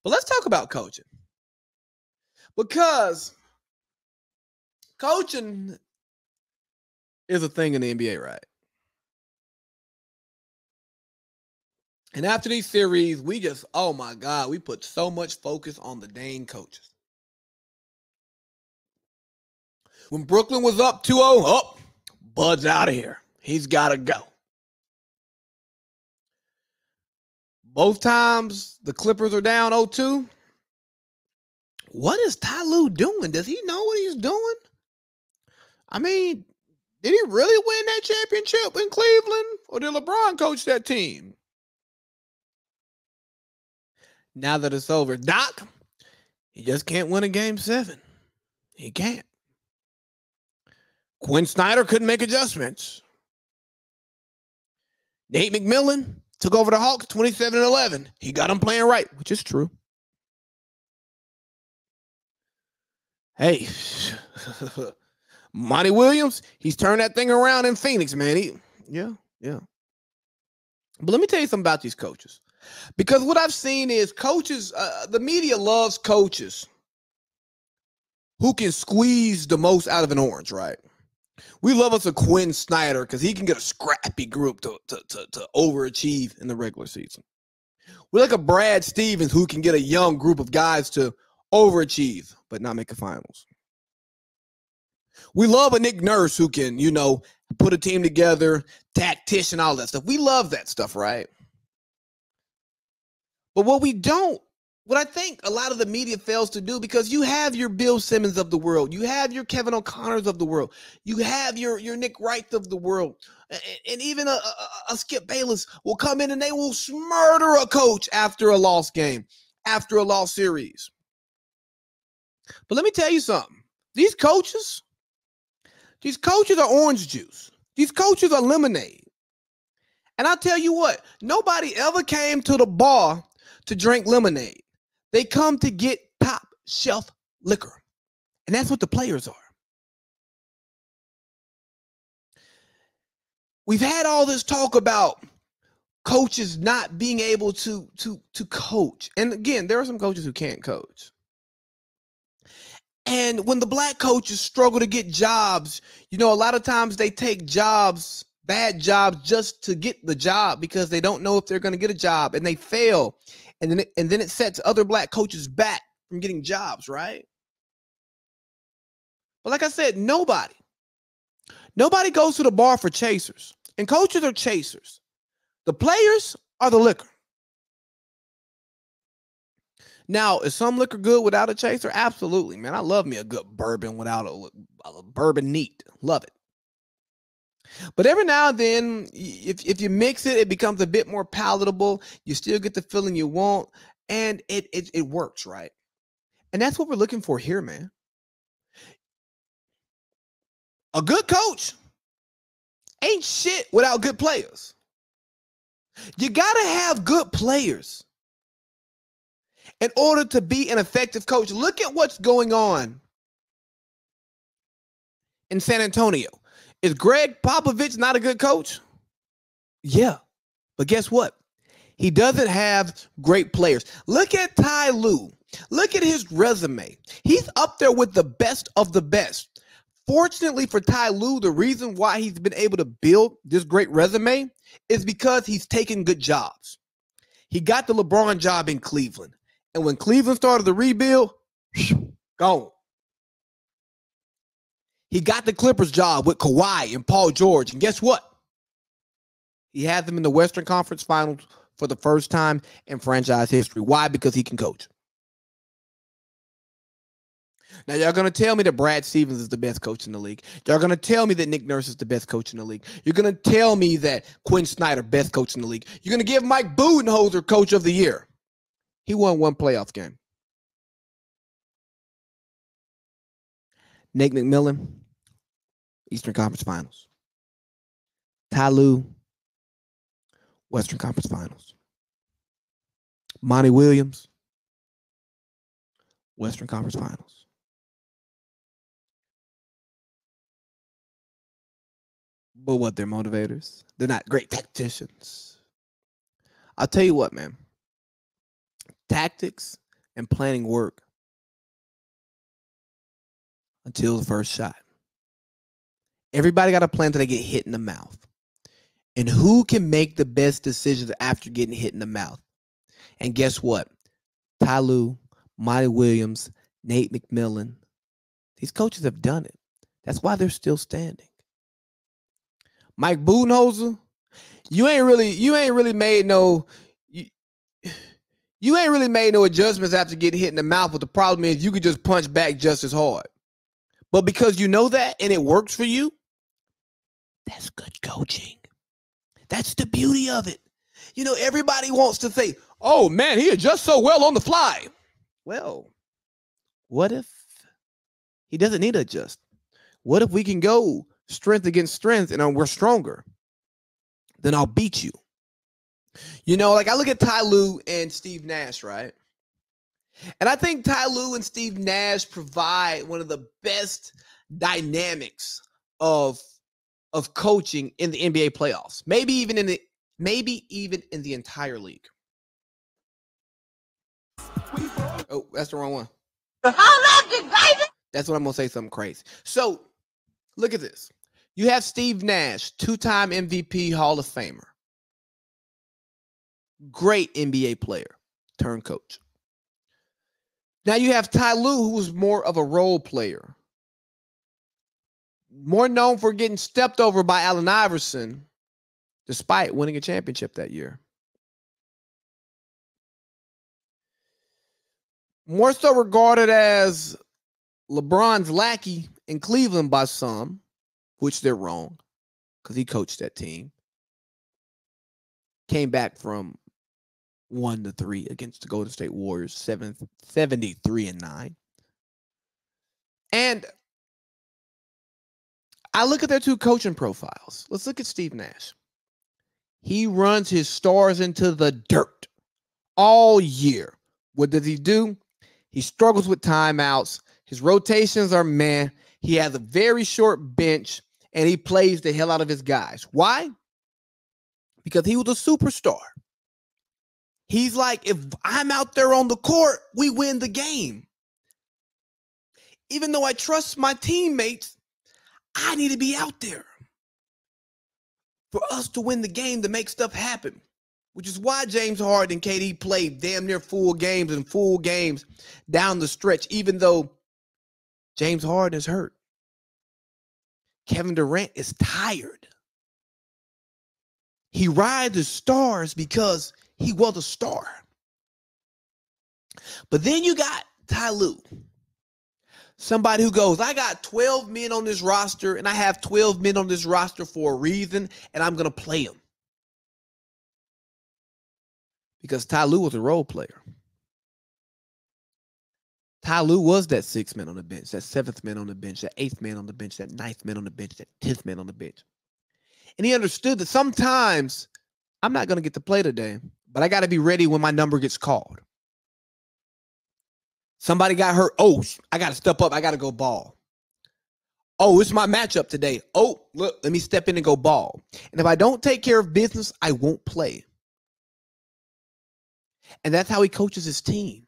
But let's talk about coaching. Because coaching is a thing in the NBA, right? And after these series, we just, oh my God, we put so much focus on the dang coaches. When Brooklyn was up 2-0, oh, Bud's out of here. He's got to go. Both times the Clippers are down 0-2. What is Ty Lue doing? Does he know what he's doing? I mean, did he really win that championship in Cleveland? Or did LeBron coach that team? Now that it's over, Doc, he just can't win a game 7. He can't. Quinn Snyder couldn't make adjustments. Nate McMillan took over the Hawks 27-11. He got them playing right, which is true. Hey, Monty Williams, he's turned that thing around in Phoenix, man. Yeah. But let me tell you something about these coaches. Because what I've seen is coaches, the media loves coaches who can squeeze the most out of an orange, right? We love us a Quinn Snyder because he can get a scrappy group to overachieve in the regular season. We like a Brad Stevens who can get a young group of guys to overachieve but not make the finals. We love a Nick Nurse who can, put a team together, tactician, all that stuff. We love that stuff, right? But what I think a lot of the media fails to do, because you have your Bill Simmons of the world, you have your Kevin O'Connors of the world, you have your Nick Wright of the world, and even a Skip Bayless will come in and they will murder a coach after a lost game, after a lost series. But let me tell you something. These coaches are orange juice. These coaches are lemonade. And I'll tell you what, nobody ever came to the bar to drink lemonade. They come to get top shelf liquor. And that's what the players are. We've had all this talk about coaches not being able to coach. And again, there are some coaches who can't coach. And when the black coaches struggle to get jobs, a lot of times they take jobs, bad jobs, just to get the job because they don't know if they're going to get a job, and they fail. And then it sets other black coaches back from getting jobs, right? But like I said, nobody goes to the bar for chasers. And coaches are chasers. The players are the liquor. Now, is some liquor good without a chaser? Absolutely, man. I love me a good bourbon without a bourbon neat. Love it. But every now and then, if you mix it, it becomes a bit more palatable. You still get the feeling you want, and it works, right? And that's what we're looking for here, man. A good coach ain't shit without good players. You got to have good players in order to be an effective coach. Look at what's going on in San Antonio. Is Greg Popovich not a good coach? Yeah. But guess what? He doesn't have great players. Look at Ty Lue. Look at his resume. He's up there with the best of the best. Fortunately for Ty Lue, the reason why he's been able to build this great resume is because he's taken good jobs. He got the LeBron job in Cleveland. And when Cleveland started the rebuild, gone. He got the Clippers job with Kawhi and Paul George. And guess what? He had them in the Western Conference Finals for the first time in franchise history. Why? Because he can coach. Now, y'all going to tell me that Brad Stevens is the best coach in the league. Y'all going to tell me that Nick Nurse is the best coach in the league. You're going to tell me that Quinn Snyder, best coach in the league. You're going to give Mike Budenholzer coach of the year. He won one playoff game. Nate McMillan, Eastern Conference Finals. Ty Lue, Western Conference Finals. Monty Williams, Western Conference Finals. But what, they're motivators? They're not great tacticians. I'll tell you what, man. Tactics and planning work until the first shot. Everybody got a plan until they get hit in the mouth. And who can make the best decisions after getting hit in the mouth? And guess what? Ty Lue, Monty Williams, Nate McMillan, these coaches have done it. That's why they're still standing. Mike Budenholzer, you ain't really made no adjustments after getting hit in the mouth, but the problem is you could just punch back just as hard. But because you know that and it works for you, that's good coaching. That's the beauty of it. You know, everybody wants to say, oh man, he adjusts so well on the fly. Well, what if he doesn't need to adjust? What if we can go strength against strength and we're stronger? Then I'll beat you. You know, like I look at Ty Lue and Steve Nash, right? And I think Ty Lue and Steve Nash provide one of the best dynamics of coaching in the NBA playoffs. Maybe even in the entire league. Oh, that's the wrong one. That's what I'm going to say, something crazy. So, look at this. You have Steve Nash, two-time MVP Hall of Famer. Great NBA player, turned coach. Now you have Ty Lue, who was more of a role player. More known for getting stepped over by Allen Iverson, despite winning a championship that year. More so regarded as LeBron's lackey in Cleveland by some, which they're wrong, because he coached that team. Came back from 1-3 against the Golden State Warriors, 73-9. And I look at their two coaching profiles. Let's look at Steve Nash. He runs his stars into the dirt all year. What does he do? He struggles with timeouts. His rotations are meh. He has a very short bench, and he plays the hell out of his guys. Why? Because he was a superstar. He's like, if I'm out there on the court, we win the game. Even though I trust my teammates, I need to be out there for us to win the game, to make stuff happen. Which is why James Harden and KD played damn near full games down the stretch, even though James Harden is hurt. Kevin Durant is tired. He rides the stars because he was a star. But then you got Ty Lue. Somebody who goes, I got 12 men on this roster, and I have 12 men on this roster for a reason, and I'm going to play them. Because Ty Lue was a role player. Ty Lue was that sixth man on the bench, that seventh man on the bench, that eighth man on the bench, that ninth man on the bench, that 10th man on the bench. And he understood that sometimes I'm not going to get to play today, but I got to be ready when my number gets called. Somebody got hurt. Oh, I got to step up. I got to go ball. Oh, it's my matchup today. Oh, look, let me step in and go ball. And if I don't take care of business, I won't play. And that's how he coaches his team.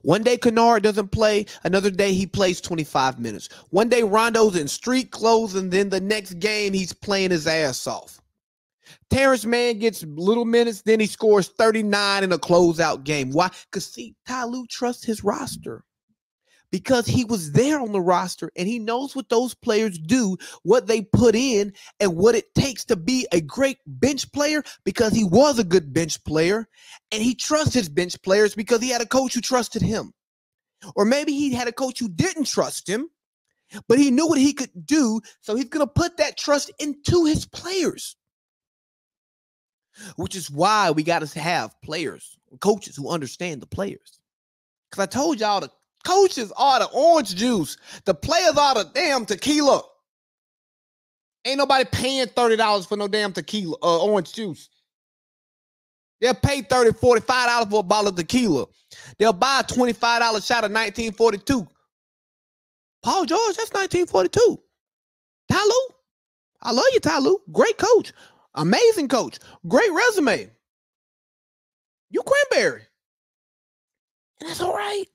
One day Kennard doesn't play. Another day he plays 25 minutes. One day Rondo's in street clothes, and then the next game he's playing his ass off. Terrence Mann gets little minutes, then he scores 39 in a closeout game. Why? Because, see, Ty Lue trusts his roster. Because he was there on the roster, and he knows what those players do, what they put in, and what it takes to be a great bench player, because he was a good bench player, and he trusts his bench players because he had a coach who trusted him. Or maybe he had a coach who didn't trust him, but he knew what he could do, so he's going to put that trust into his players. Which is why we got to have players, coaches who understand the players. Because I told y'all the coaches are the orange juice. The players are the damn tequila. Ain't nobody paying $30 for no damn tequila, orange juice. They'll pay $30, $45 for a bottle of tequila. They'll buy a $25 shot of 1942. Paul George, that's 1942. Ty Lue, I love you, Ty Lue. Great coach. Amazing coach. Great resume. You cranberry. And that's all right.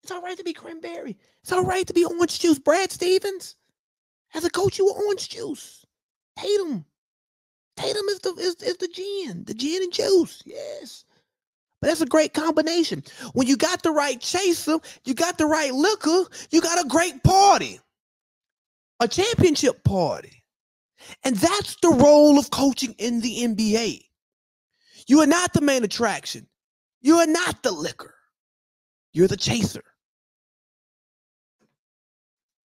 It's all right to be cranberry. It's all right to be orange juice. Brad Stevens, as a coach, you were orange juice. Tatum. Tatum is the gin and juice. Yes. But that's a great combination. When you got the right chaser, you got the right liquor, you got a great party. A championship party. And that's the role of coaching in the NBA. You are not the main attraction. You are not the liquor. You're the chaser.